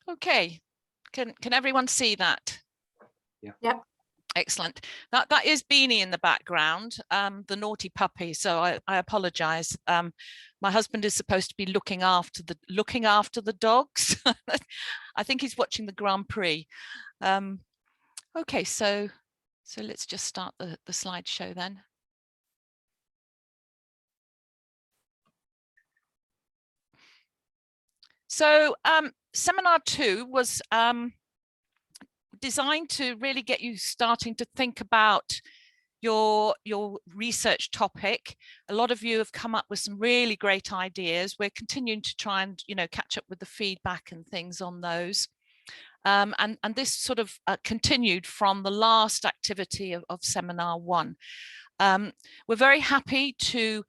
Okay, can everyone see that? Yeah. Yep. Excellent. That is Beanie in the background, the naughty puppy. So I apologize. My husband is supposed to be looking after the dogs. I think he's watching the Grand Prix. Okay, so let's just start the slideshow then. So seminar 2 was designed to really get you starting to think about your research topic. A lot of you have come up with some really great ideas. We're continuing to try and catch up with the feedback and things on those. And this sort of continued from the last activity of seminar 1. We're very happy to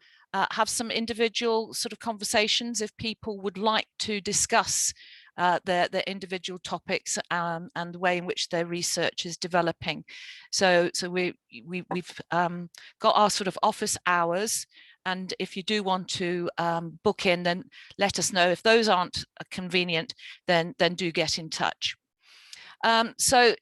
have some individual sort of conversations if people would like to discuss their individual topics and the way in which their research is developing. So we've got our sort of office hours, and if you do want to book in, then let us know. If those aren't convenient, then do get in touch. So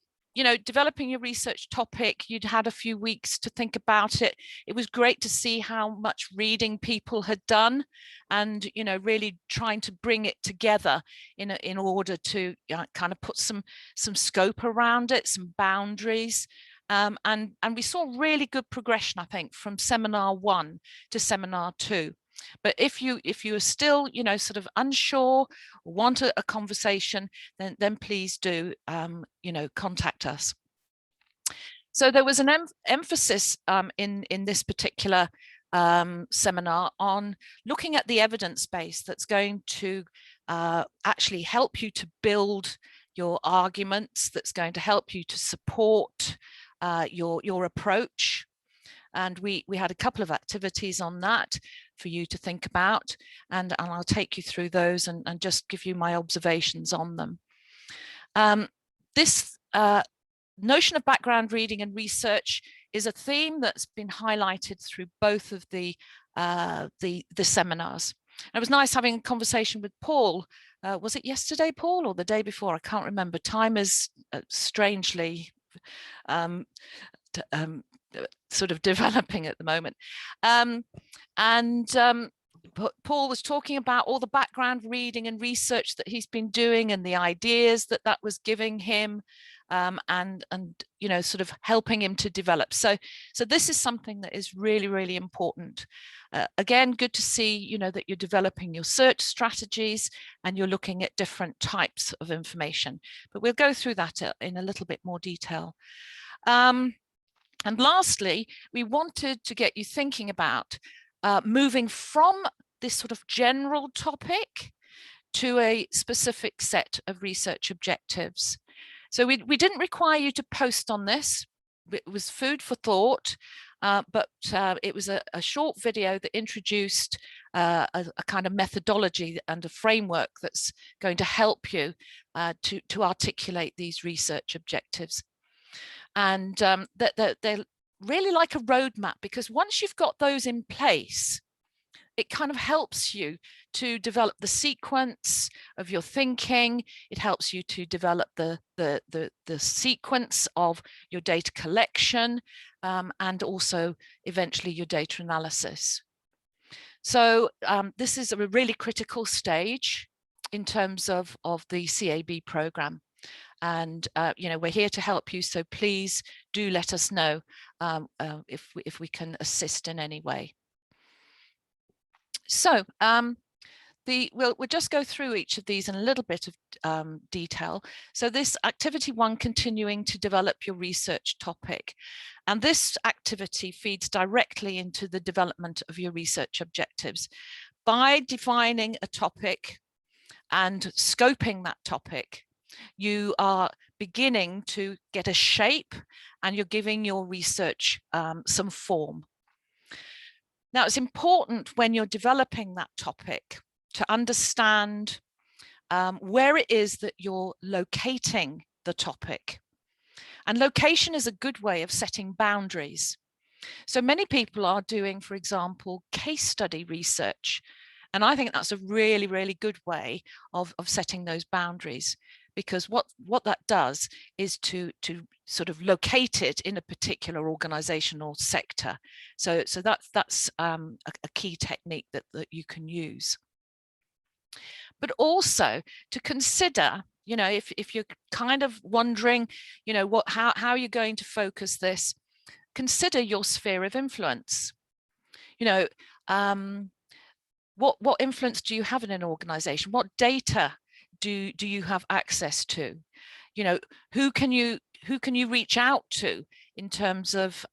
developing your research topic, you'd had a few weeks to think about it. It was great to see how much reading people had done, and really trying to bring it together in order to kind of put some scope around it, some boundaries. And we saw really good progression, I think, from seminar 1 to seminar 2. But if you are still sort of unsure or want a conversation, then please do contact us. So there was an emphasis in this particular seminar on looking at the evidence base that's going to actually help you to build your arguments, that's going to help you to support your approach. And we had a couple of activities on that for you to think about, and I'll take you through those and just give you my observations on them. This notion of background reading and research is a theme that's been highlighted through both of the seminars. And it was nice having a conversation with Paul. Was it yesterday, Paul, or the day before? I can't remember. Time is strangely sort of developing at the moment. Paul was talking about all the background reading and research that he's been doing and the ideas that was giving him, and sort of helping him to develop. So this is something that is really, really important. Again, good to see that you're developing your search strategies and you're looking at different types of information. But we'll go through that in a little bit more detail. And lastly, we wanted to get you thinking about moving from this sort of general topic to a specific set of research objectives. So we didn't require you to post on this. It was food for thought, but it was a short video that introduced a kind of methodology and a framework that's going to help you to articulate these research objectives. And they're really like a roadmap, because once you've got those in place, it kind of helps you to develop the sequence of your thinking. It helps you to develop the sequence of your data collection, and also eventually your data analysis. So this is a really critical stage in terms of the CAB program. And we're here to help you, so please do let us know if we can assist in any way. So we'll just go through each of these in a little bit of detail. So this activity 1, continuing to develop your research topic, and this activity feeds directly into the development of your research objectives by defining a topic and scoping that topic. You are beginning to get a shape and you're giving your research some form. Now, it's important when you're developing that topic to understand where it is that you're locating the topic. And location is a good way of setting boundaries. So many people are doing, for example, case study research. And I think that's a really, really good way of setting those boundaries. because what that does is to sort of locate it in a particular organization or sector. So that's a key technique that you can use. But also to consider, you know, if you're kind of wondering, you know, how you're going to focus this, consider your sphere of influence. You know, what influence do you have in an organization? What data do you have access to? You know, who can you reach out to in terms of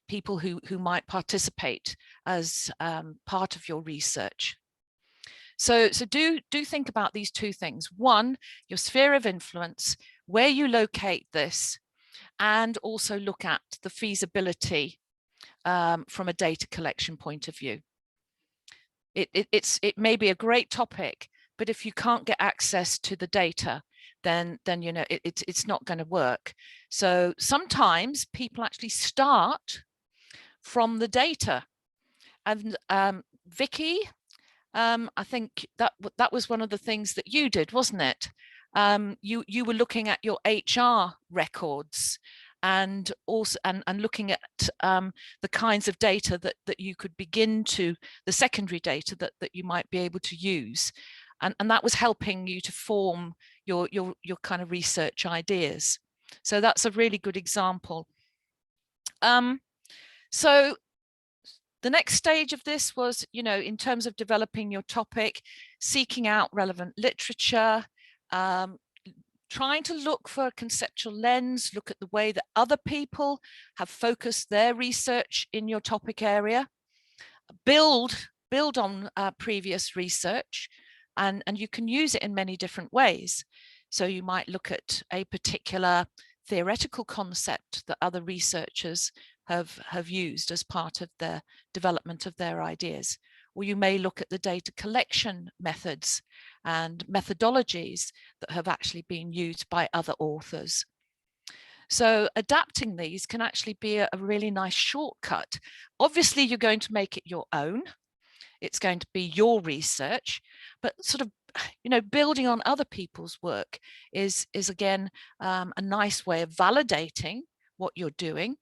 people who might participate as part of your research? So do think about these two things. One, your sphere of influence, where you locate this, and also look at the feasibility from a data collection point of view. It may be a great topic, but if you can't get access to the data, then you know it's not going to work. So sometimes people actually start from the data. And Vicky, I think that was one of the things that you did, wasn't it? You were looking at your HR records and also and looking at the kinds of data that you could begin to, the secondary data that you might be able to use, and that was helping you to form your kind of research ideas. So that's a really good example. So the next stage of this was, you know, in terms of developing your topic, seeking out relevant literature, trying to look for a conceptual lens, look at the way that other people have focused their research in your topic area, build on previous research, and you can use it in many different ways. So you might look at a particular theoretical concept that other researchers have used as part of the development of their ideas. Or you may look at the data collection methods and methodologies that have actually been used by other authors. So adapting these can actually be a really nice shortcut. Obviously, you're going to make it your own. It's going to be your research, but sort of, you know, building on other people's work is again a nice way of validating what you're doing,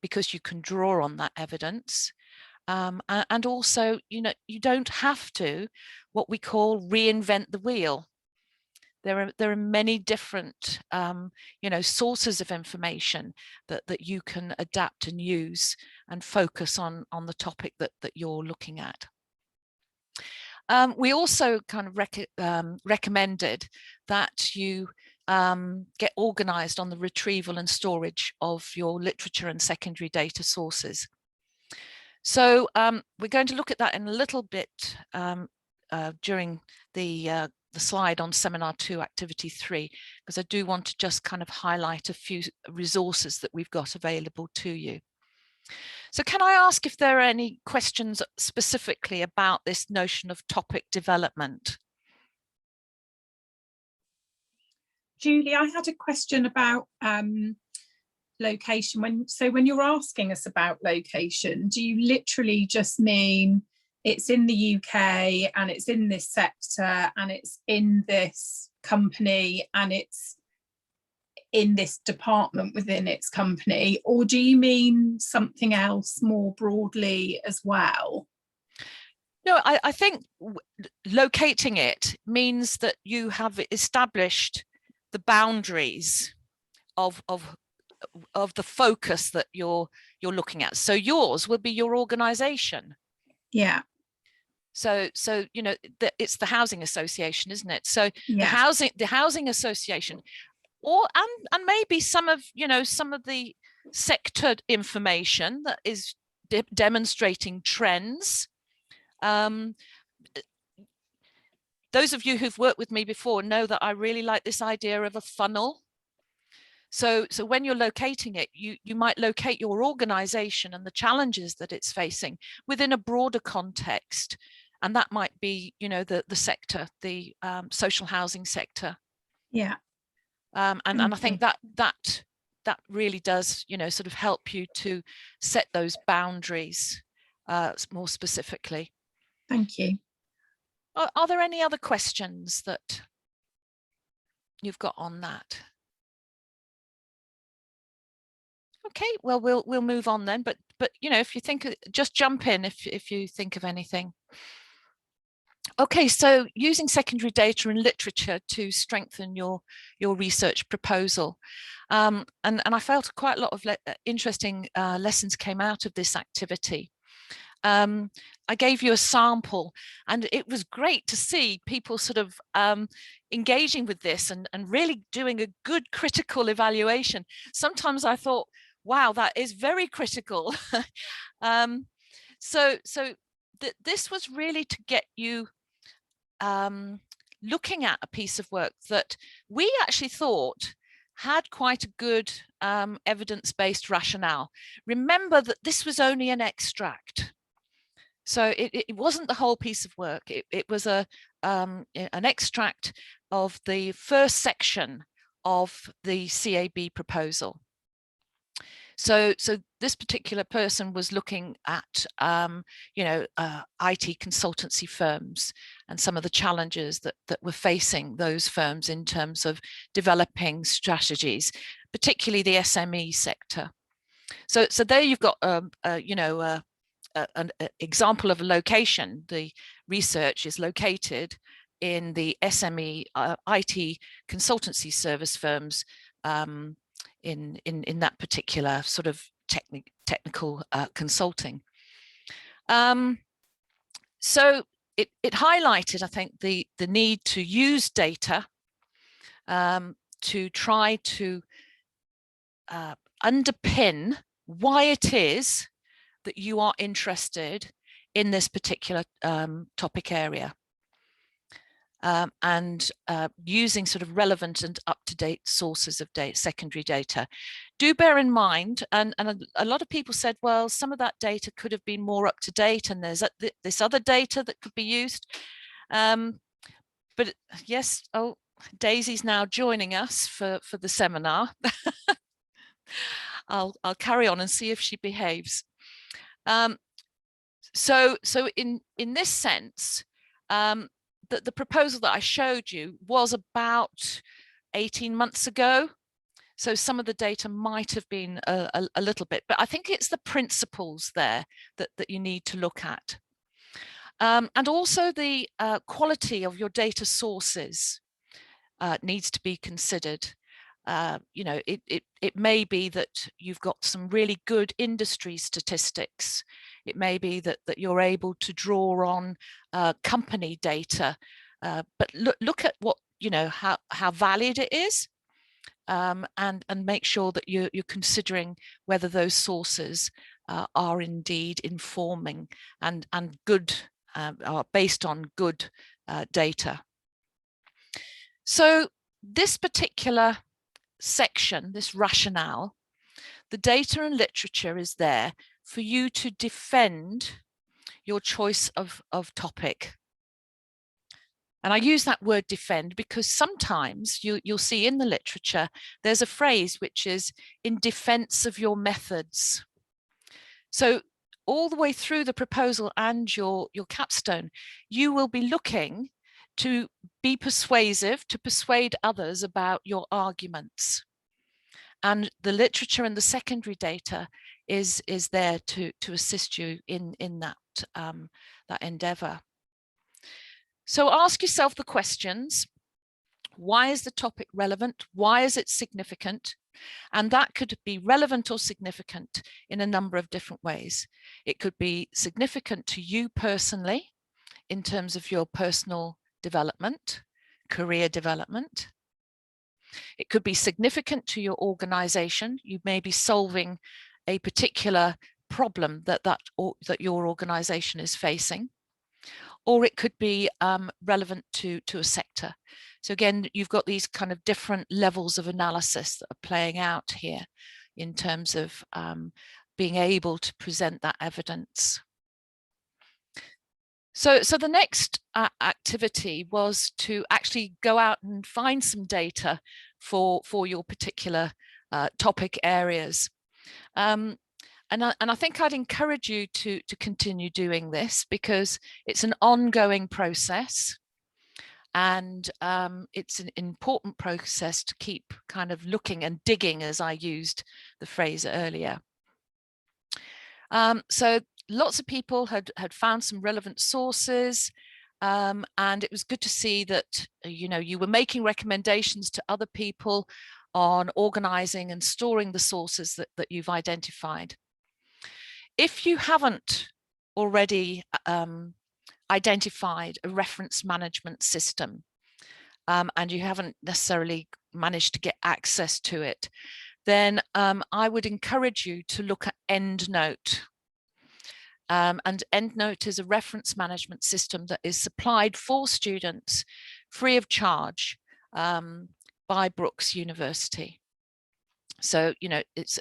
because you can draw on that evidence. And also, you know, you don't have to what we call reinvent the wheel. There are many different, you know, sources of information that you can adapt and use and focus on the topic that you're looking at. We also kind of recommended that you get organized on the retrieval and storage of your literature and secondary data sources. So we're going to look at that in a little bit during the slide on Seminar 2, Activity 3, because I do want to just kind of highlight a few resources that we've got available to you. So can I ask if there are any questions specifically about this notion of topic development? Julie, I had a question about location. When you're asking us about location, do you literally just mean it's in the UK and it's in this sector and it's in this company and it's in this department within its company, or do you mean something else more broadly as well? No, I think locating it means that you have established the boundaries of the focus that you're looking at. So yours will be your organization. Yeah. So you know, it's the housing association, isn't it? So yeah. the housing association, or and maybe some of, you know, some of the sector information that is demonstrating trends. Those of you who've worked with me before know that I really like this idea of a funnel. So when you're locating it, you might locate your organization and the challenges that it's facing within a broader context. And that might be, you know, the sector, the social housing sector. Yeah. And I think that really does, you know, sort of help you to set those boundaries more specifically. Thank you. Are there any other questions that you've got on that. Okay, well, we'll move on then, but you know, if you think, just jump in if you think of anything. Okay, so using secondary data and literature to strengthen your research proposal. And I felt quite a lot of interesting lessons came out of this activity. I gave you a sample, and it was great to see people sort of engaging with this and really doing a good critical evaluation. Sometimes I thought, wow, that is very critical. So this was really to get you looking at a piece of work that we actually thought had quite a good evidence-based rationale. Remember that this was only an extract. So it wasn't the whole piece of work. It was an extract of the first section of the CAB proposal. So this particular person was looking at, you know, IT consultancy firms and some of the challenges that were facing those firms in terms of developing strategies, particularly the SME sector. So there you've got, you know, an example of a location. The research is located in the SME IT consultancy service firms in that particular sort of technical consulting. So it highlighted, I think, the need to use data to try to underpin why it is that you are interested in this particular topic area. And using sort of relevant and up-to-date sources of data, secondary data. Do bear in mind, and a lot of people said, well, some of that data could have been more up-to-date, and there's this other data that could be used. But yes, oh, Daisy's now joining us for the seminar. I'll carry on and see if she behaves. So in this sense, the proposal that I showed you was about 18 months ago. So some of the data might have been a little bit, but I think it's the principles there that you need to look at. And also the quality of your data sources needs to be considered. You know, it may be that you've got some really good industry statistics. It may be that you're able to draw on company data, but look at what, you know, how valid it is, and make sure that you're considering whether those sources are indeed informing and good, are based on good data. So this particular section, this rationale, the data and literature is there for you to defend your choice of topic. And I use that word defend because sometimes you'll see in the literature, there's a phrase which is in defense of your methods. So all the way through the proposal and your capstone, you will be looking to be persuasive, to persuade others about your arguments. And the literature and the secondary data is there to assist you in that, that endeavor. So ask yourself the questions. Why is the topic relevant? Why is it significant? And that could be relevant or significant in a number of different ways. It could be significant to you personally in terms of your personal development, career development. It could be significant to your organization. You may be solving a particular problem that your organization is facing. Or it could be relevant to a sector. So again, you've got these kind of different levels of analysis that are playing out here in terms of being able to present that evidence. So the next activity was to actually go out and find some data for your particular topic areas. And I think I'd encourage you to continue doing this because it's an ongoing process. And it's an important process to keep kind of looking and digging, as I used the phrase earlier. So lots of people had found some relevant sources, and it was good to see that you were making recommendations to other people on organizing and storing the sources that you've identified. If you haven't already identified a reference management system, and you haven't necessarily managed to get access to it, then I would encourage you to look at EndNote. And EndNote is a reference management system that is supplied for students free of charge by Brookes University. So it's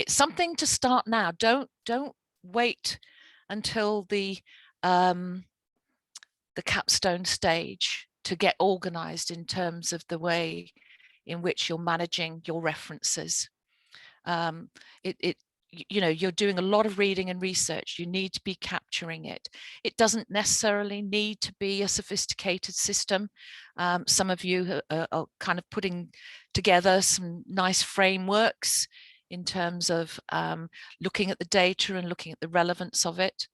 something to start now. Don't wait until the capstone stage to get organized in terms of the way in which you're managing your references. You're doing a lot of reading and research. You need to be capturing it. It doesn't necessarily need to be a sophisticated system. Some of you are kind of putting together some nice frameworks in terms of looking at the data and looking at the relevance of it.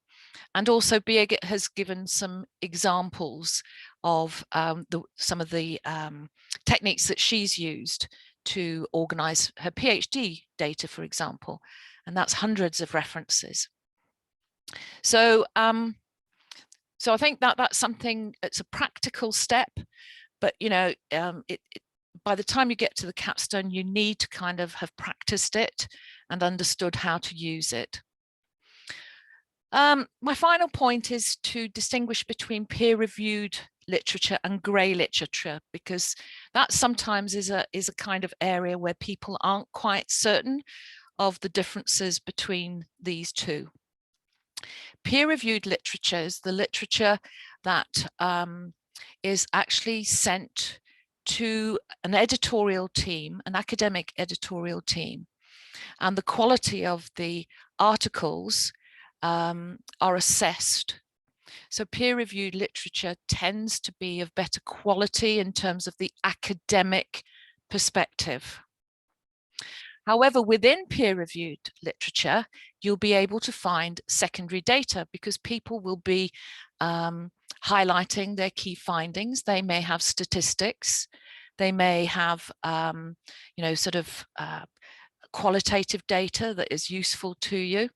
And also Birgit has given some examples of some of the techniques that she's used to organize her PhD data, for example, and that's hundreds of references. So so I think that's something, it's a practical step, but by the time you get to the capstone, you need to kind of have practiced it and understood how to use it. My final point is to distinguish between peer-reviewed literature and grey literature, because that sometimes is a kind of area where people aren't quite certain of the differences between these two. Peer-reviewed literature is the literature that is actually sent to an editorial team, an academic editorial team, and the quality of the articles are assessed. So peer-reviewed literature tends to be of better quality in terms of the academic perspective. However, within peer-reviewed literature, you'll be able to find secondary data because people will be highlighting their key findings. They may have statistics. They may have, sort of qualitative data that is useful to you.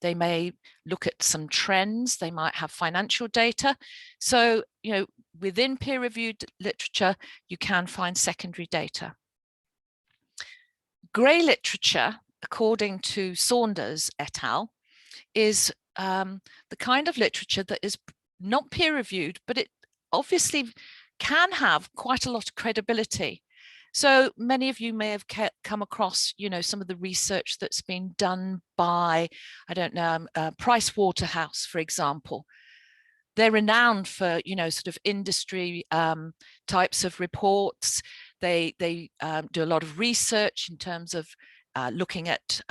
They may look at some trends. They might have financial data. So, within peer-reviewed literature, you can find secondary data. Grey literature, according to Saunders et al., is the kind of literature that is not peer-reviewed, but it obviously can have quite a lot of credibility. So many of you may have come across, some of the research that's been done by, I don't know, Price Waterhouse, for example. They're renowned for, sort of industry types of reports. They do a lot of research in terms of looking at,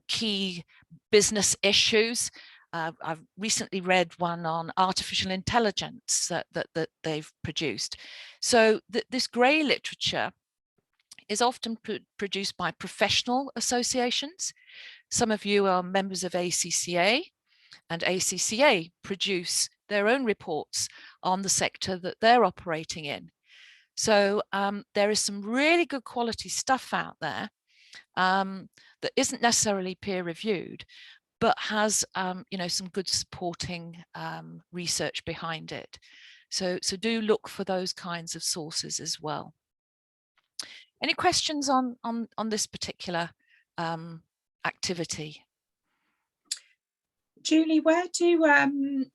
key business issues. I've recently read one on artificial intelligence that they've produced. So this grey literature is often produced by professional associations. Some of you are members of ACCA, and ACCA produce their own reports on the sector that they're operating in. So there is some really good quality stuff out there that isn't necessarily peer-reviewed, but has some good supporting research behind it. So do look for those kinds of sources as well. Any questions on this particular activity? Julie, where do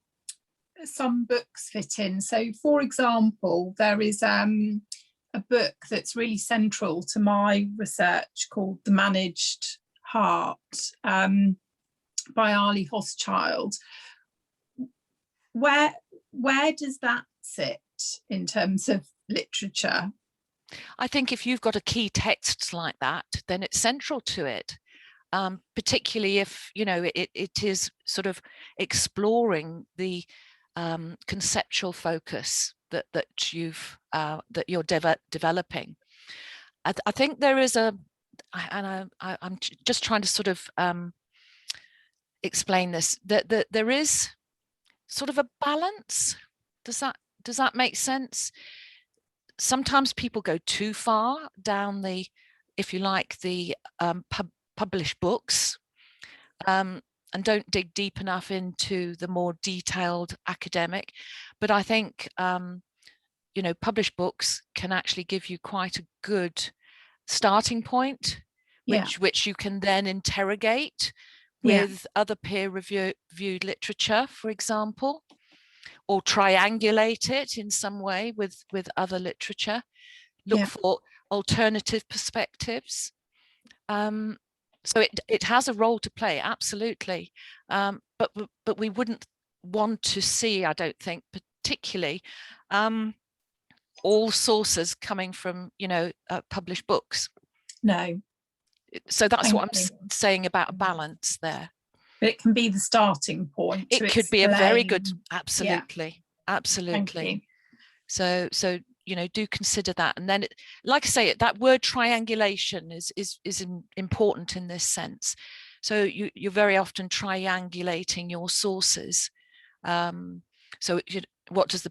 some books fit in? So, for example, there is a book that's really central to my research called The Managed Heart by Ali Hochschild. Where does that sit in terms of literature? I think if you've got a key text like that, then it's central to it. Particularly if it is sort of exploring the conceptual focus that you're developing. I think there is I'm just trying to sort of explain this, that there is sort of a balance. Does that make sense? Sometimes people go too far down the, if you like, the published books, and don't dig deep enough into the more detailed academic. But I think you know, published books can actually give you quite a good starting point, which you can then interrogate with other peer-reviewed literature, for example, or triangulate it in some way with other literature. Look for alternative perspectives. So it has a role to play, absolutely. But we wouldn't want to see, I don't think, particularly all sources coming from, you know, published books. No. So that's what I'm saying about a balance there. But it can be the starting point. It could be a very good, absolutely, absolutely. So you know, do consider that. And then, like I say, that word triangulation is important in this sense. So you're very often triangulating your sources. So what does the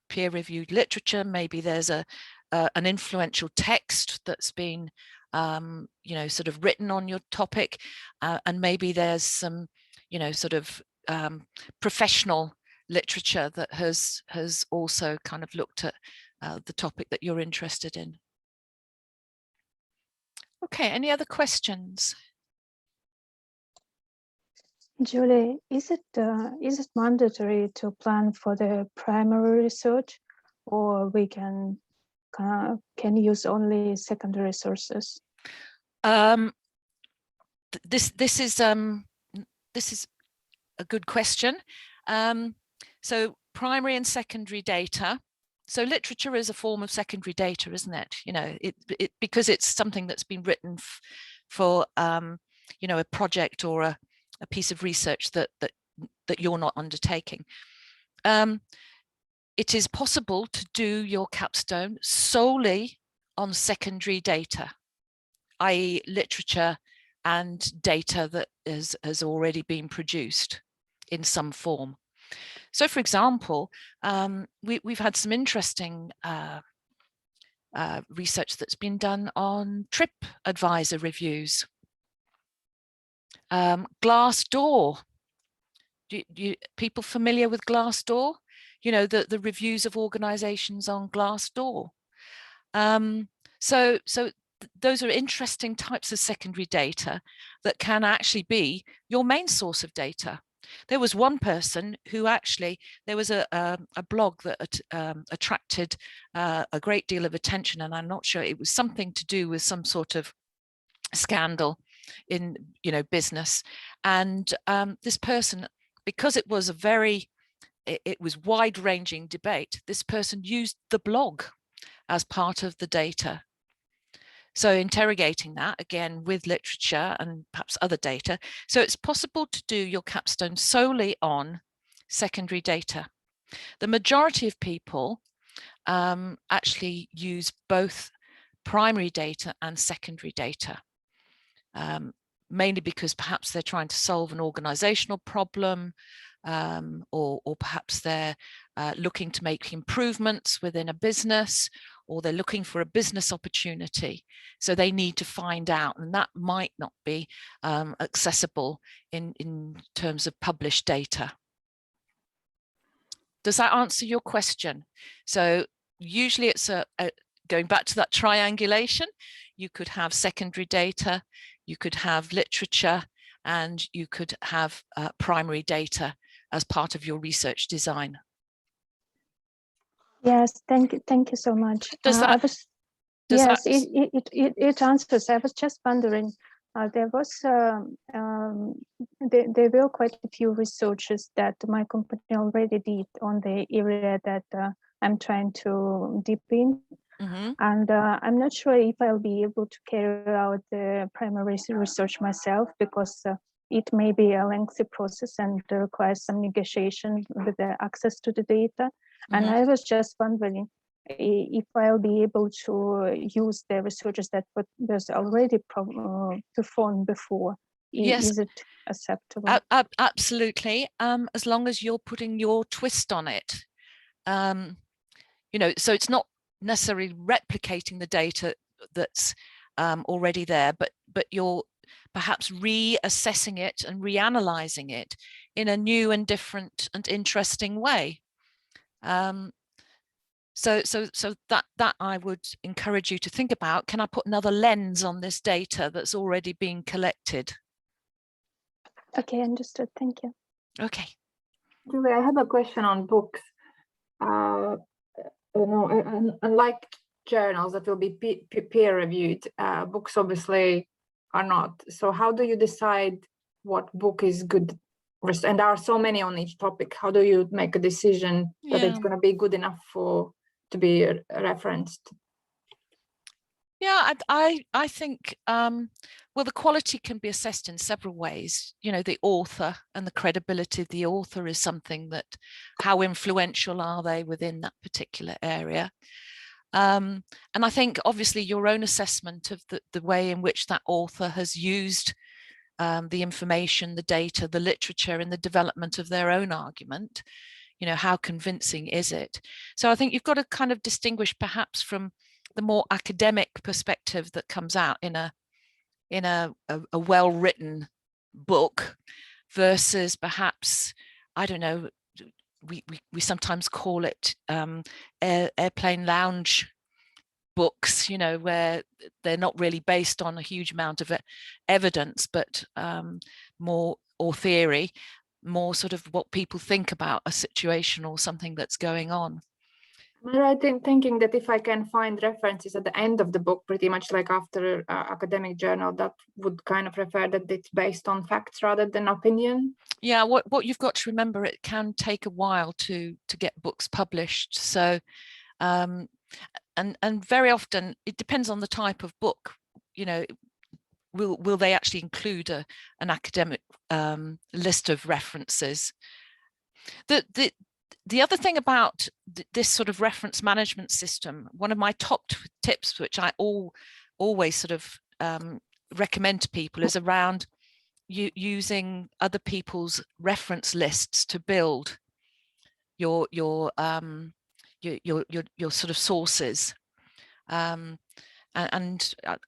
peer-reviewed literature? Maybe there's an influential text that's been you know, sort of written on your topic, and maybe there's some, you know, sort of professional literature that has also kind of looked at the topic that you're interested in. Okay, any other questions? Julie, is it mandatory to plan for the primary research, or we can use only secondary sources? This is a good question. So primary and secondary data. So literature is a form of secondary data, isn't it? You know, because it's something that's been written for you know, a project or a piece of research that you're not undertaking. It is possible to do your capstone solely on secondary data, i.e. literature and data that has already been produced in some form. So, for example, we've had some interesting research that's been done on TripAdvisor reviews. Glassdoor. People familiar with Glassdoor? You know, the reviews of organizations on Glassdoor. So those are interesting types of secondary data that can actually be your main source of data. There was one person who actually, there was a blog that attracted a great deal of attention, and I'm not sure, it was something to do with some sort of scandal in, you know, business. And this person, because it was it was wide-ranging debate, this person used the blog as part of the data. So interrogating that again with literature and perhaps other data. So it's possible to do your capstone solely on secondary data. The majority of people actually use both primary data and secondary data, mainly because perhaps they're trying to solve an organizational problem, or perhaps they're looking to make improvements within a business, or they're looking for a business opportunity. So they need to find out, and that might not be accessible in terms of published data. Does that answer your question? So usually it's going back to that triangulation, you could have secondary data, you could have literature, and you could have primary data as part of your research design. Yes, thank you so much. Does that, it answers. I was just wondering, there were quite a few researches that my company already did on the area that I'm trying to deep in. Mm-hmm. And I'm not sure if I'll be able to carry out the primary research myself, because it may be a lengthy process and requires some negotiation with the access to the data. And I was just wondering if I'll be able to use the researches that was already performed before. Yes. Is it acceptable? Absolutely, as long as you're putting your twist on it. You know, so it's not necessarily replicating the data that's already there, but you're perhaps reassessing it and reanalyzing it in a new and different and interesting way. So that I would encourage you to think about. Can I put another lens on this data that's already been collected? Okay, understood. Thank you. Okay. Julie, I have a question on books. Unlike journals that will be peer reviewed, books obviously are not. So how do you decide what book is good? And there are so many on each topic. How do you make a decision that it's going to be good enough to be referenced? Yeah, I think, well, the quality can be assessed in several ways. You know, the author and the credibility of the author is something that, how influential are they within that particular area? And I think obviously your own assessment of the way in which that author has used the information, the data, the literature in the development of their own argument, you know, how convincing is it? So I think you've got to kind of distinguish perhaps from the more academic perspective that comes out in a well-written book versus perhaps, I don't know, we sometimes call it airplane lounge books, you know, where they're not really based on a huge amount of evidence, but more, or theory, more sort of what people think about a situation or something that's going on. Am I right in thinking that if I can find references at the end of the book, pretty much like after academic journal, that would kind of refer that it's based on facts rather than opinion? Yeah, what you've got to remember, it can take a while to get books published. So, and very often it depends on the type of book. You know, will they actually include an academic list of references? The other thing about this sort of reference management system, one of my top tips, which I always sort of recommend to people, is around using other people's reference lists to build your sort of sources. And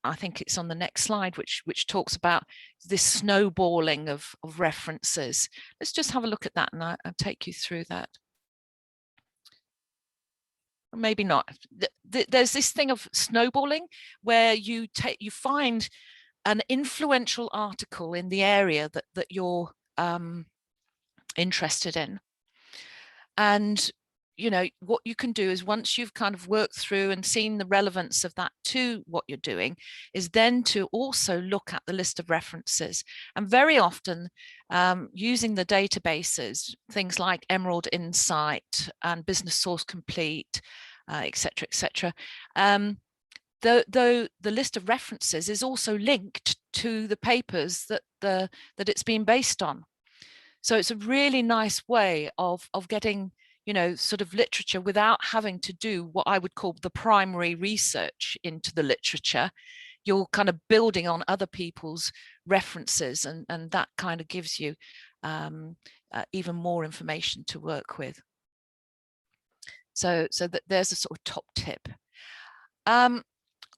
I think it's on the next slide, which talks about this snowballing of references. Let's just have a look at that, and I'll take you through that. Maybe not. There's this thing of snowballing where you find an influential article in the area that you're interested in, and you know what you can do is, once you've kind of worked through and seen the relevance of that to what you're doing, is then to also look at the list of references. And very often using the databases, things like Emerald Insight and Business Source Complete, etc., etc. Though the list of references is also linked to the papers that it's been based on. So it's a really nice way of getting, you know, sort of literature without having to do what I would call the primary research into the literature. You're kind of building on other people's references, and that kind of gives you even more information to work with. So that there's a sort of top tip.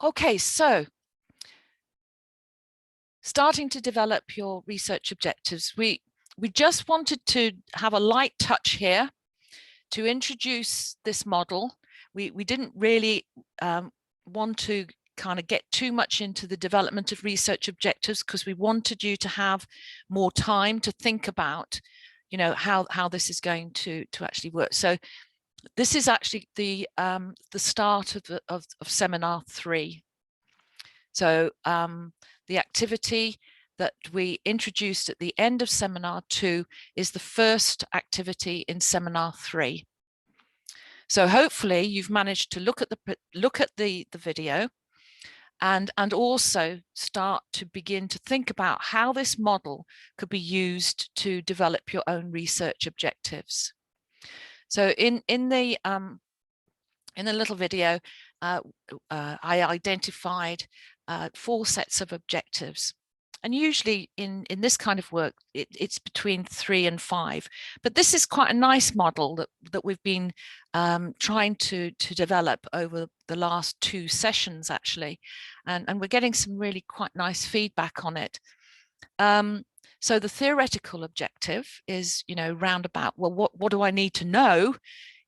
Okay, so starting to develop your research objectives, we just wanted to have a light touch here to introduce this model. We didn't really want to kind of get too much into the development of research objectives, because we wanted you to have more time to think about, you know, how this is going to actually work. So this is actually the start of seminar 3. So the activity that we introduced at the end of seminar 2 is the first activity in seminar 3. So hopefully you've managed to look at the video and also start to begin to think about how this model could be used to develop your own research objectives. So in the little video, I identified 4 sets of objectives. And usually in this kind of work, it's between 3 and 5. But this is quite a nice model that we've been trying to develop over the last 2 sessions, actually. And we're getting some really quite nice feedback on it. So the theoretical objective is, roundabout, well, what do I need to know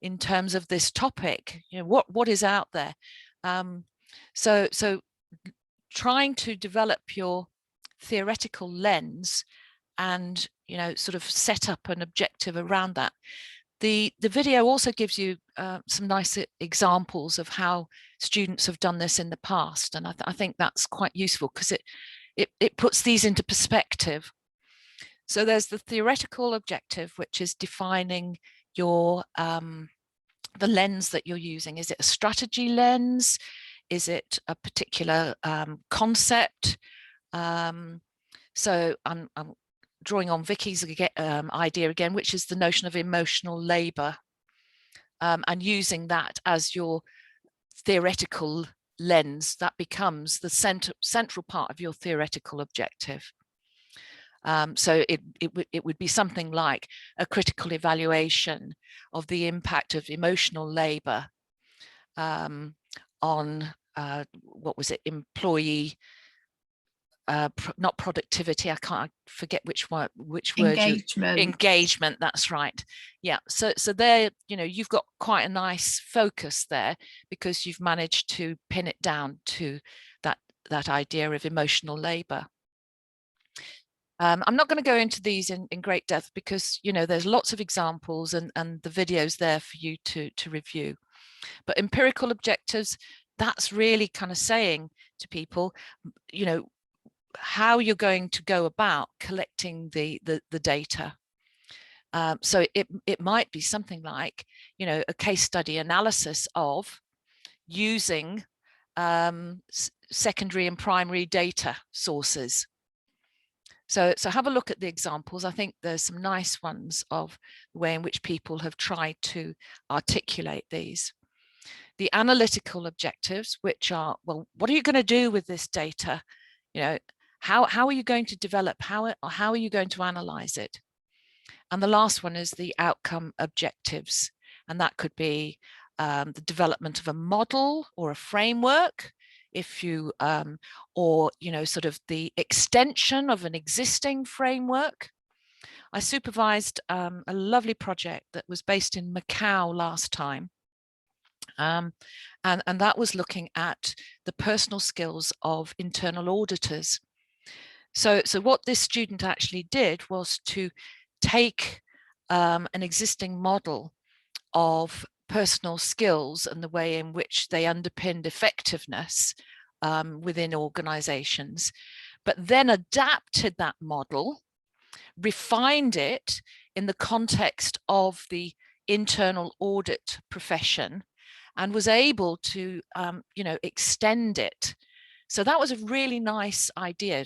in terms of this topic? What is out there? So trying to develop your theoretical lens and sort of set up an objective around that. The video also gives you some nice examples of how students have done this in the past, and I think that's quite useful because it puts these into perspective. So there's the theoretical objective, which is defining your the lens that you're using. Is it a strategy lens? Is it a particular concept? So I'm drawing on Vicky's idea again, which is the notion of emotional labor, and using that as your theoretical lens. That becomes the central part of your theoretical objective. So it would be something like a critical evaluation of the impact of emotional labor on what was it, employee not productivity, I forget which word engagement, that's right. Yeah, so there you've got quite a nice focus there because you've managed to pin it down to that idea of emotional labor. I'm not going to go into these in great depth because there's lots of examples and the videos there for you to review. But empirical objectives, that's really kind of saying to people, how you're going to go about collecting the data. So it might be something like, a case study analysis of using secondary and primary data sources. So have a look at the examples. I think there's some nice ones of the way in which people have tried to articulate these. The analytical objectives, which are, well, what are you going to do with this data? How are you going to develop? How are you going to analyze it? And the last one is the outcome objectives. And that could be the development of a model or a framework, if you or sort of the extension of an existing framework. I supervised a lovely project that was based in Macau last time, and that was looking at the personal skills of internal auditors. So what this student actually did was to take an existing model of personal skills and the way in which they underpinned effectiveness within organizations, but then adapted that model, refined it in the context of the internal audit profession, and was able to extend it. So that was a really nice idea,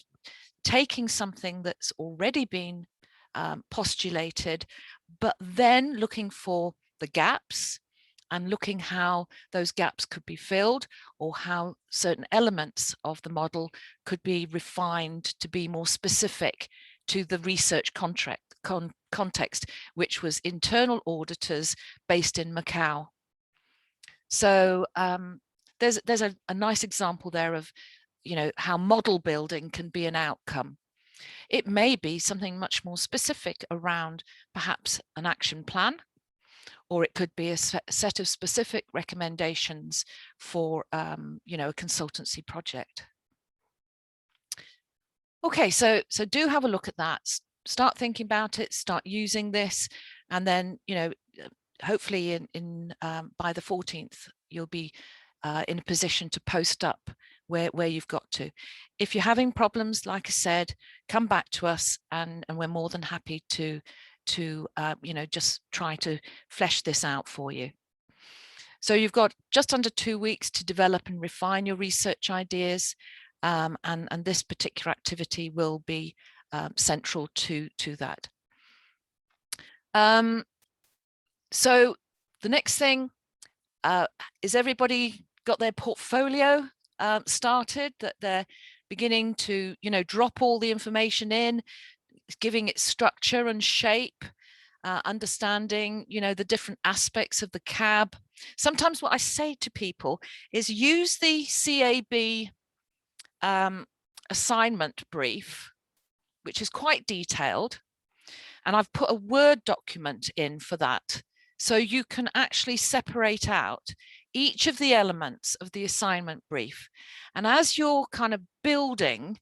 taking something that's already been postulated, but then looking for the gaps and looking how those gaps could be filled, or how certain elements of the model could be refined to be more specific to the research context, which was internal auditors based in Macau. So there's a nice example there of how model building can be an outcome. It may be something much more specific around perhaps an action plan, or it could be a set of specific recommendations for a consultancy project. Okay, so do have a look at that. Start thinking about it, start using this, and then hopefully by the 14th you'll be in a position to post up where you've got to. If you're having problems, like I said, come back to us, and we're more than happy to just try to flesh this out for you. So you've got just under 2 weeks to develop and refine your research ideas, and this particular activity will be central to that. So The next thing is, everybody got their portfolio started, that they're beginning to, you know, drop all the information in, giving it structure and shape, understanding, you know, the different aspects of the CAB. Sometimes what I say to people is use the CAB assignment brief, which is quite detailed, and I've put a Word document in for that, so you can actually separate out each of the elements of the assignment brief. And as you're kind of building,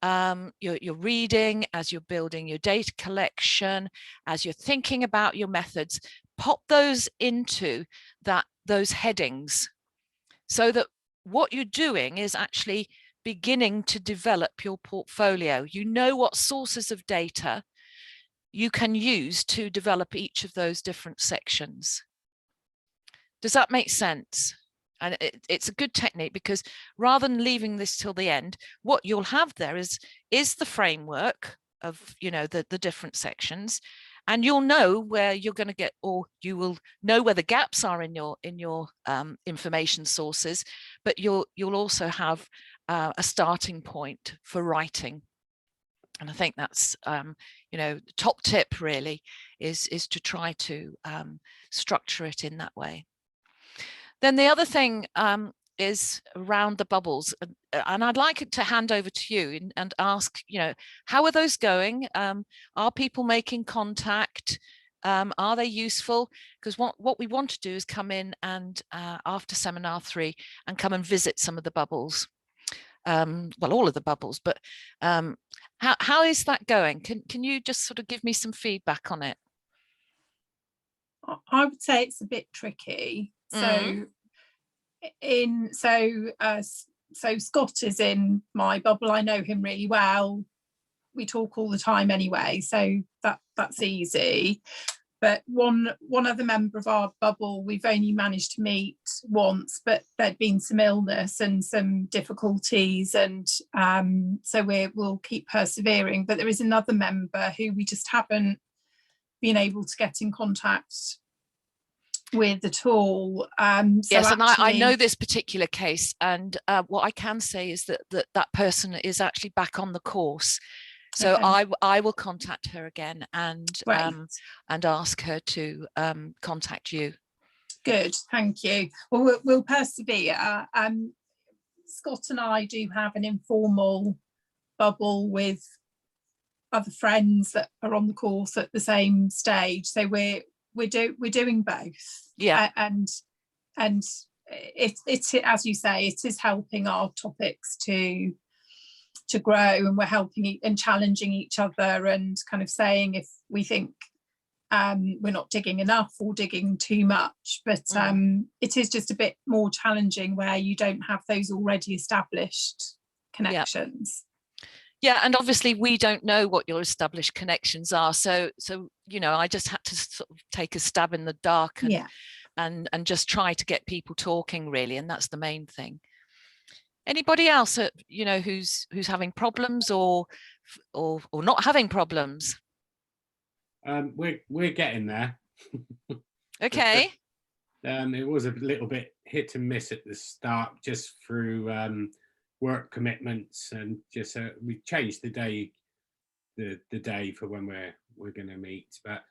you're reading, as you're building your data collection, as you're thinking about your methods, pop those into those headings, so that what you're doing is actually beginning to develop your portfolio. You know what sources of data you can use to develop each of those different sections. Does that make sense? And it's a good technique, because rather than leaving this till the end, what you'll have there is the framework of, you know, the different sections, and you'll know where you're going to get, or you will know where the gaps are in your information sources, but you'll also have a starting point for writing. And I think that's, you know, the top tip really is to try to structure it in that way. Then the other thing is around the bubbles, and I'd like it to hand over to you and ask, you know, how are those going? Are people making contact? Are they useful? Because what we want to do is come in and after seminar 3 and come and visit some of the bubbles. Well, all of the bubbles, but how is that going? Can you just sort of give me some feedback on it? I would say it's a bit tricky. So Scott is in my bubble. I know him really well. We talk all the time anyway, so that's easy. But one other member of our bubble, we've only managed to meet once, but there'd been some illness and some difficulties, and so we'll keep persevering. But there is another member who we just haven't been able to get in contact with at all. Yes, and I know this particular case, and what I can say is that person is actually back on the course. So okay. I will contact her again and ask her to contact you. Good, thank you. Well, we'll persevere. Scott and I do have an informal bubble with other friends that are on the course at the same stage. So we're doing both. Yeah, and it's as you say, it is helping our topics to grow, and we're helping and challenging each other, and kind of saying if we think we're not digging enough or digging too much. But it is just a bit more challenging where you don't have those already established connections. Yeah, and obviously we don't know what your established connections are, so you know, I just had to sort of take a stab in the dark and just try to get people talking, really, and that's the main thing. Anybody else, you know, who's having problems or not having problems? We're getting there. Okay. It was a little bit hit and miss at the start, just through work commitments, and just we changed the day for when we're going to meet, but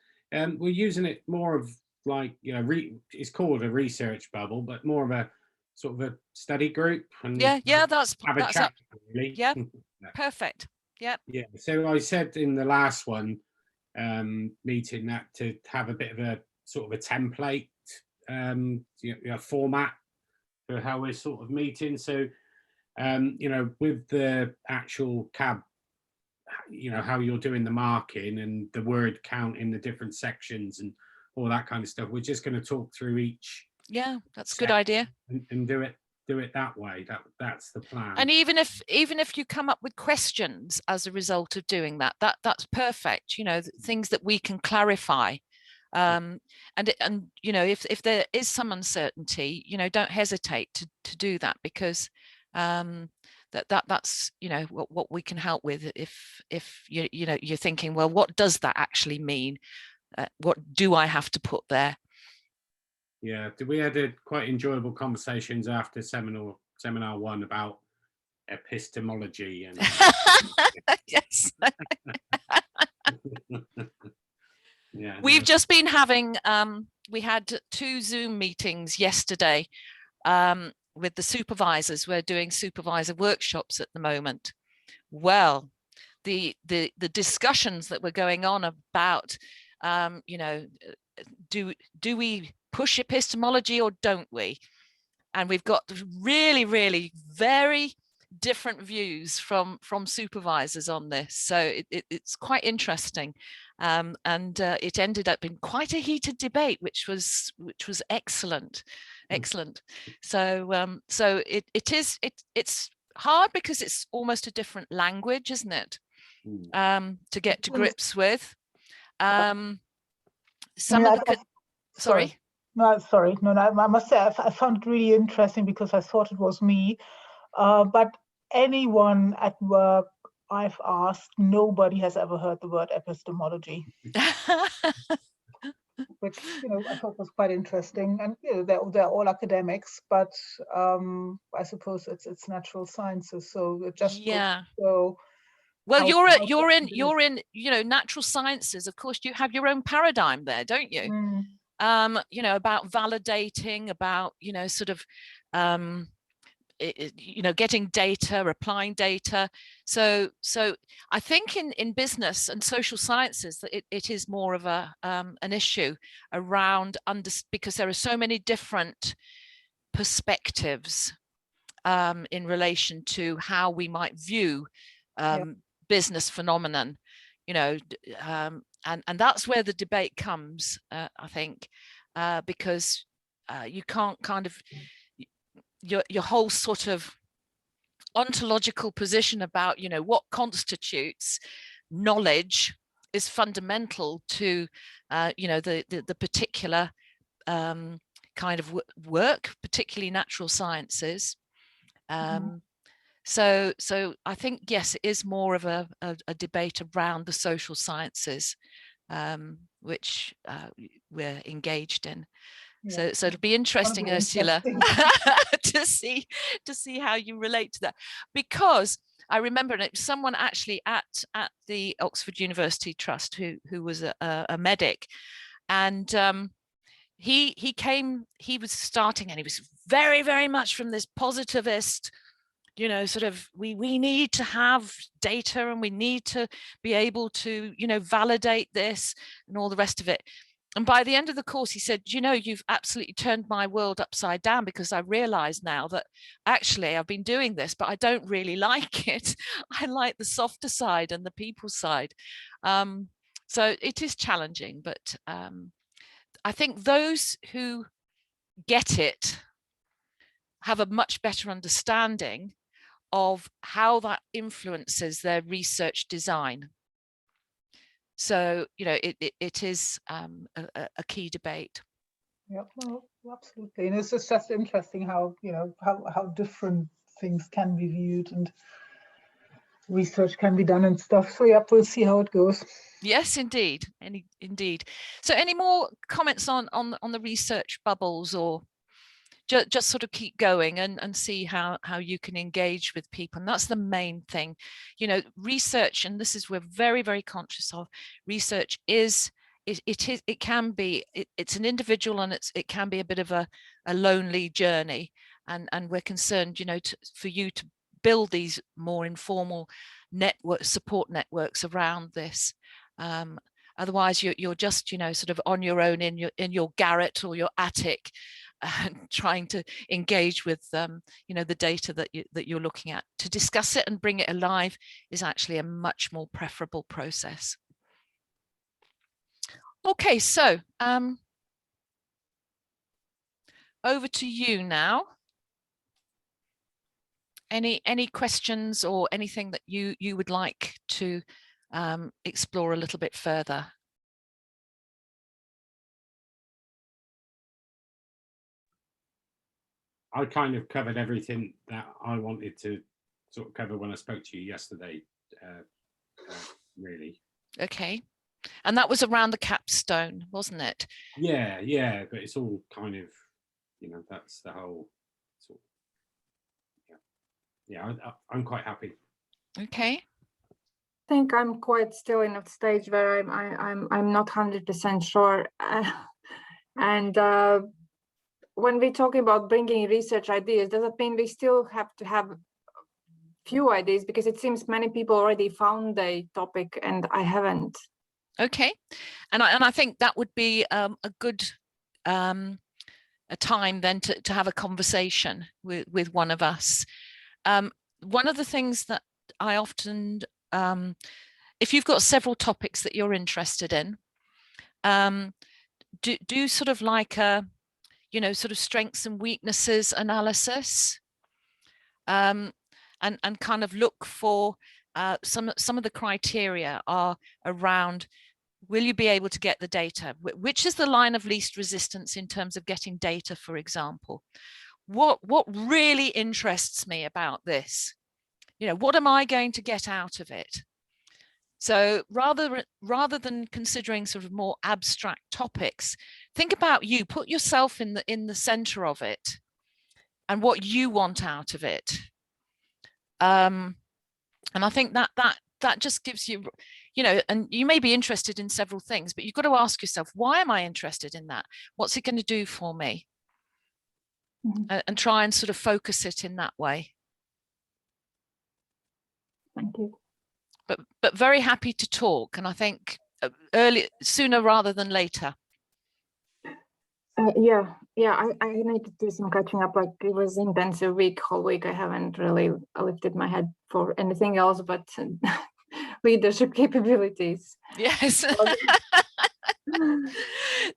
we're using it more of like, you know, it's called a research bubble, but more of a sort of a study group. And that's chat, really. Yeah, perfect. Yeah. So I said in the last one meeting that to have a bit of a sort of a template format for how we're sort of meeting. So you know, with the actual CAB, you know, how you're doing the marking and the word count in the different sections and all that kind of stuff, we're just going to talk through each. Yeah, that's a good idea. And do it that way. That's the plan. And even if you come up with questions as a result of doing that's perfect. You know, things that we can clarify. And you know, if there is some uncertainty, you know, don't hesitate to do that, because that's, you know, what we can help with. If you know, you're thinking, well, what does that actually mean? What do I have to put there? Yeah, we had a quite enjoyable conversations after seminar 1 about epistemology and Yes. yeah, We've just been having, we had 2 Zoom meetings yesterday with the supervisors. We're doing supervisor workshops at the moment. Well, the discussions that were going on about, you know, do we push epistemology or don't we? And we've got really, really very different views from supervisors on this, so it's quite interesting, and it ended up in quite a heated debate, which was excellent. So so it's hard because it's almost a different language, isn't it, to get to grips with. Some of the sorry. No, sorry. No, I must say I found it really interesting because I thought it was me. But anyone at work I've asked, nobody has ever heard the word epistemology, which I thought was quite interesting. And they're all academics, but I suppose it's natural sciences. So it just Yeah. so. Well, you're in natural sciences. Of course, you have your own paradigm there, don't you? About validating, about sort of getting data, applying data. So I think in business and social sciences that it is more of an issue around because there are so many different perspectives in relation to how we might view business phenomenon, and that's where the debate comes, I think, because you can't kind of your whole sort of ontological position about what constitutes knowledge is fundamental to the particular kind of work, particularly natural sciences. So I think, yes, it is more of a debate around the social sciences, which we're engaged in. So it'll be interesting, Ursula, to see how you relate to that, because I remember someone actually at the Oxford University Trust who was a medic, and he was starting, and he was very, very much from this positivist, sort of we need to have data and we need to be able to validate this and all the rest of it. And by the end of the course, he said, you've absolutely turned my world upside down, because I realize now that actually I've been doing this, but I don't really like it. I like the softer side and the people side. So it is challenging, but I think those who get it have a much better understanding of how that influences their research design. So it is a key debate. Yeah, well, absolutely, and it's just interesting how how different things can be viewed and research can be done and stuff. So yeah, we'll see how it goes. Yes, indeed, indeed. So any more comments on the research bubbles, or just sort of keep going and see how you can engage with people? And that's the main thing, research, and this is we're very, very conscious of. Research is it can be it's an individual, and it can be a bit of a lonely journey, and we're concerned for you to build these more informal support networks around this. Otherwise you're just sort of on your own in your garret or your attic, and trying to engage with the data that you're looking at. To discuss it and bring it alive is actually a much more preferable process. Okay, so over to you now. Any questions or anything that you would like to explore a little bit further? I kind of covered everything that I wanted to sort of cover when I spoke to you yesterday, really. Okay. And that was around the capstone, wasn't it? Yeah, yeah, but it's all kind of, you know, that's the whole sort of, yeah, I'm quite happy. Okay. I think I'm quite still in a stage where I'm not 100% sure. And when we're talking about bringing research ideas, does it mean we still have to have few ideas? Because it seems many people already found a topic and I haven't. Okay, and I think that would be a good a time then to have a conversation with one of us. One of the things that I often, if you've got several topics that you're interested in, do sort of like a, you know, sort of strengths and weaknesses analysis, and kind of look for some of the criteria are around, will you be able to get the data? Which is the line of least resistance in terms of getting data, for example? What really interests me about this? You know, what am I going to get out of it? So rather than considering sort of more abstract topics, think about you, put yourself in the center of it and what you want out of it. And I think that just gives you, you know, and you may be interested in several things, but you've got to ask yourself, why am I interested in that? What's it going to do for me? And try and sort of focus it in that way. Thank you. But very happy to talk, and I think sooner rather than later. Yeah, I need to do some catching up. Like, it was intensive whole week. I haven't really lifted my head for anything else but leadership capabilities. Yes.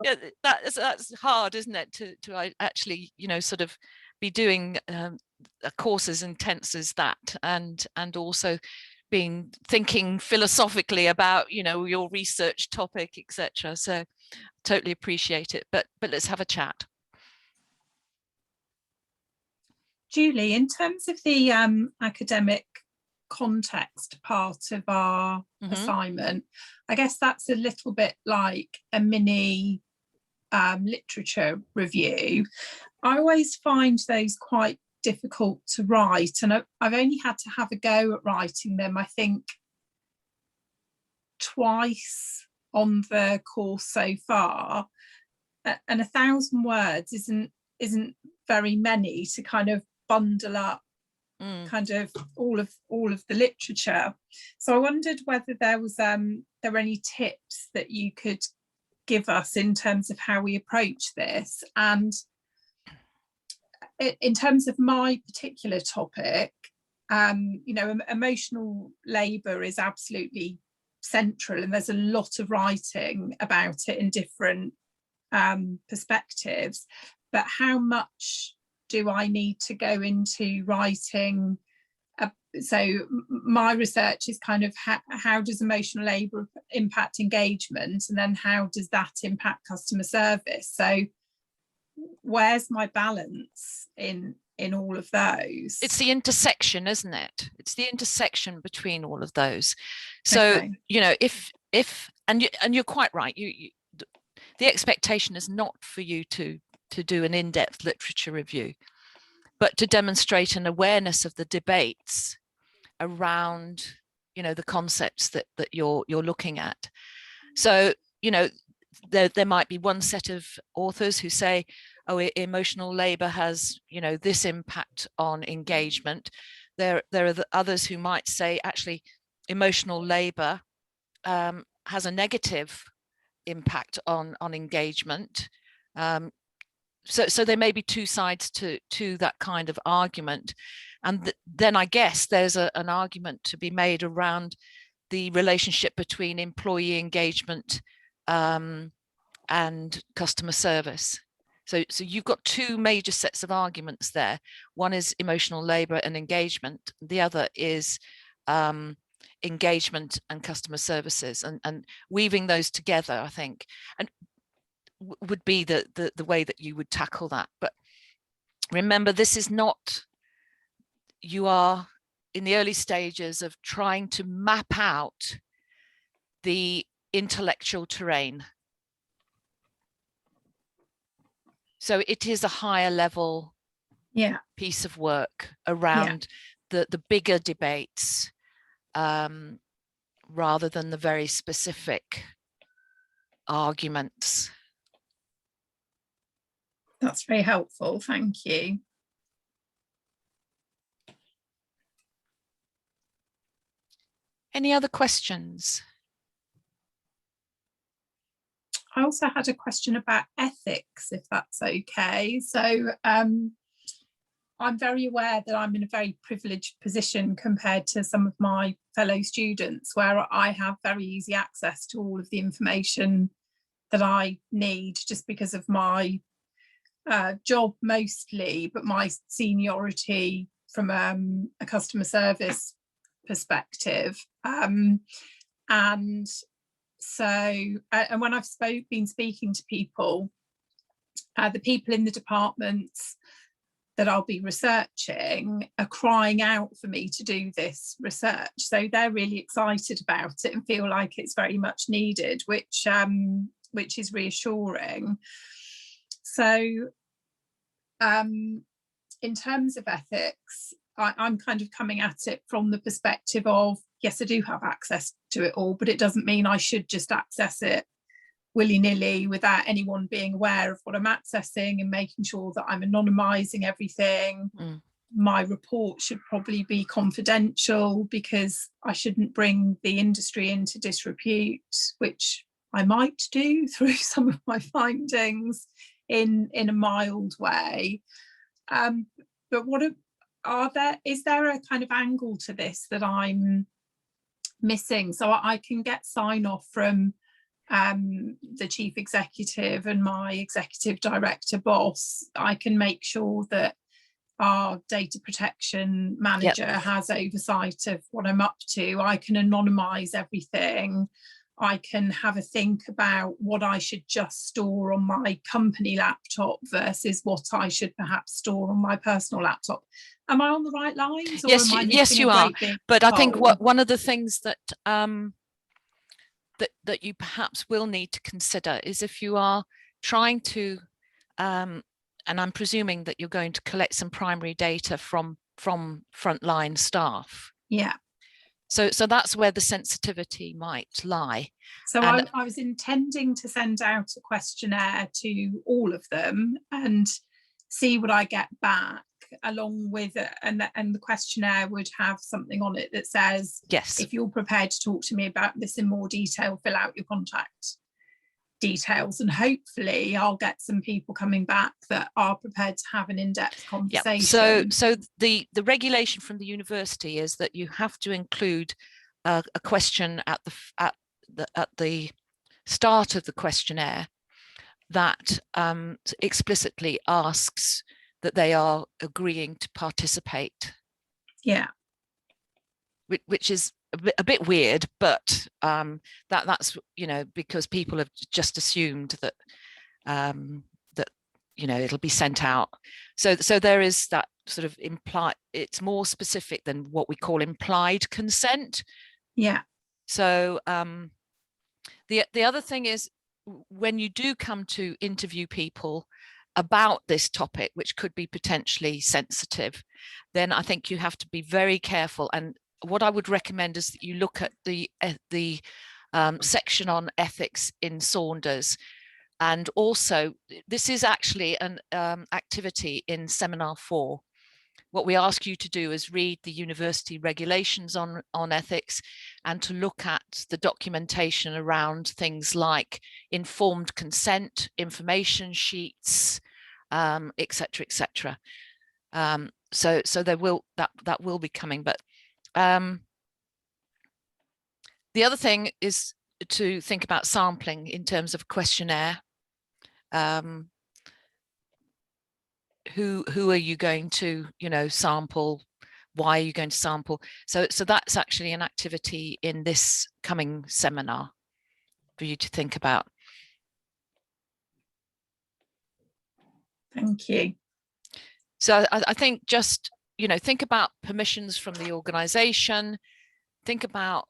Yeah, that's hard, isn't it, to actually, you know, sort of be doing a course as intense as that, and also thinking philosophically about, you know, your research topic, etc. So totally appreciate it, but let's have a chat. Julie, in terms of the academic context part of our assignment, I guess that's a little bit like a mini literature review. I always find those quite difficult to write, and I've only had to have a go at writing them, I think, twice on the course so far, and 1,000 words isn't very many to kind of bundle up kind of all of the literature. So I wondered whether there were any tips that you could give us in terms of how we approach this. And in terms of my particular topic, you know, emotional labour is absolutely central, and there's a lot of writing about it in different perspectives. But how much do I need to go into writing? So my research is kind of how does emotional labour impact engagement, and then how does that impact customer service? So where's my balance in all of those? It's the intersection, isn't it? It's the intersection between all of those. So okay. You know, if and you're quite right, the expectation is not for you to do an in-depth literature review, but to demonstrate an awareness of the debates around, you know, the concepts that you're looking at. So, you know, there might be one set of authors who say, oh, emotional labor has, you know, this impact on engagement. There are the others who might say, actually, emotional labor has a negative impact on engagement. So there may be two sides to that kind of argument. And then I guess there's an argument to be made around the relationship between employee engagement and customer service. So you've got two major sets of arguments there. One is emotional labor and engagement. The other is engagement and customer services, and weaving those together, I think, and would be the way that you would tackle that. But remember, this is not, you are in the early stages of trying to map out the intellectual terrain. So it is a higher level piece of work around the bigger debates, rather than the very specific arguments. That's very helpful, thank you. Any other questions? I also had a question about ethics, if that's okay. So I'm very aware that I'm in a very privileged position compared to some of my fellow students, where I have very easy access to all of the information that I need just because of my job mostly, but my seniority from a customer service perspective. And so, and when I've been speaking to people, the people in the departments that I'll be researching are crying out for me to do this research. So they're really excited about it and feel like it's very much needed, which is reassuring. So in terms of ethics, I'm kind of coming at it from the perspective of, yes, I do have access to it all, but it doesn't mean I should just access it willy-nilly without anyone being aware of what I'm accessing, and making sure that I'm anonymizing everything. My report should probably be confidential because I shouldn't bring the industry into disrepute, which I might do through some of my findings in a mild way. But is there a kind of angle to this that I'm missing? So I can get sign off from the chief executive and my executive director boss. I can make sure that our data protection manager has oversight of what I'm up to. I can anonymize everything. I can have a think about what I should just store on my company laptop versus what I should perhaps store on my personal laptop. Am I on the right lines? Or Yes, you are. But I think one of the things that that you perhaps will need to consider is, if you are trying to, and I'm presuming that you're going to collect some primary data from frontline staff. Yeah. So that's where the sensitivity might lie. So I was intending to send out a questionnaire to all of them and see what I get back, along with it, and the questionnaire would have something on it that says, yes, if you're prepared to talk to me about this in more detail, fill out your contact details, and hopefully I'll get some people coming back that are prepared to have an in-depth conversation. So the regulation from the university is that you have to include a question at the start of the questionnaire that explicitly asks that they are agreeing to participate. Yeah. Which is a bit weird, but that's, you know, because people have just assumed that that, you know, it'll be sent out. So there is that sort of implied, it's more specific than what we call implied consent. Yeah. So the other thing is, when you do come to interview people about this topic, which could be potentially sensitive, then I think you have to be very careful. And what I would recommend is that you look at the section on ethics in Saunders. And also, this is actually an activity in Seminar 4. What we ask you to do is read the university regulations on ethics, and to look at the documentation around things like informed consent, information sheets, etc., etc. So there will that will be coming. But the other thing is to think about sampling in terms of questionnaire. Who are you going to, you know, sample? Why are you going to sample? So that's actually an activity in this coming seminar for you to think about. Thank you. So I think just, you know, think about permissions from the organization. Think about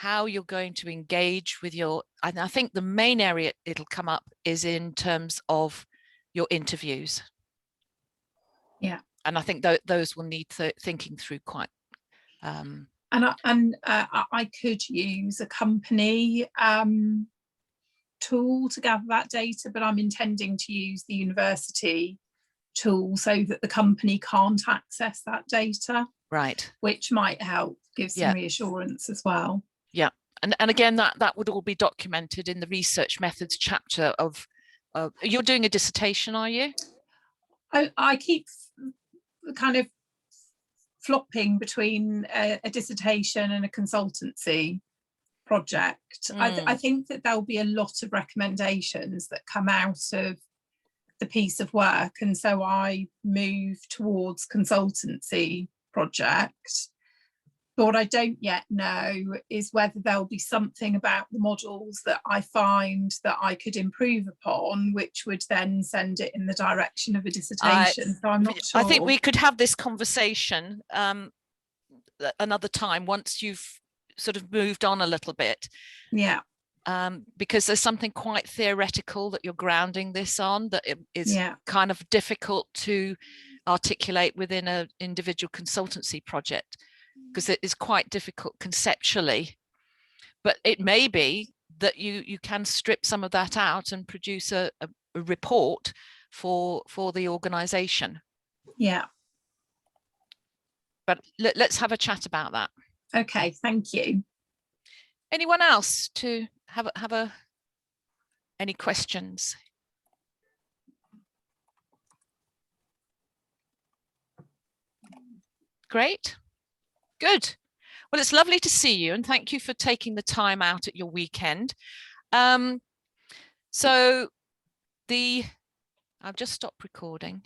how you're going to engage with your, and I think the main area it'll come up is in terms of your interviews. Yeah. And I think those will need thinking through quite. And I could use a company tool to gather that data, but I'm intending to use the university tool so that the company can't access that data. Right. Which might help give some reassurance as well. Yeah. And again, that would all be documented in the research methods chapter of, you're doing a dissertation, are you? I keep kind of flopping between a dissertation and a consultancy project. I think that there'll be a lot of recommendations that come out of the piece of work, and so I move towards consultancy project. But what I don't yet know is whether there'll be something about the models that I find that I could improve upon, which would then send it in the direction of a dissertation. So I'm not sure. I think we could have this conversation another time once you've sort of moved on a little bit. Yeah. Because there's something quite theoretical that you're grounding this on that is kind of difficult to articulate within an individual consultancy project, because it is quite difficult conceptually. But it may be that you can strip some of that out and produce a report for the organization. Yeah. But let's have a chat about that. Okay, thank you. Anyone else to have any questions? Great. Good. Well, it's lovely to see you, and thank you for taking the time out at your weekend. So I've just stopped recording.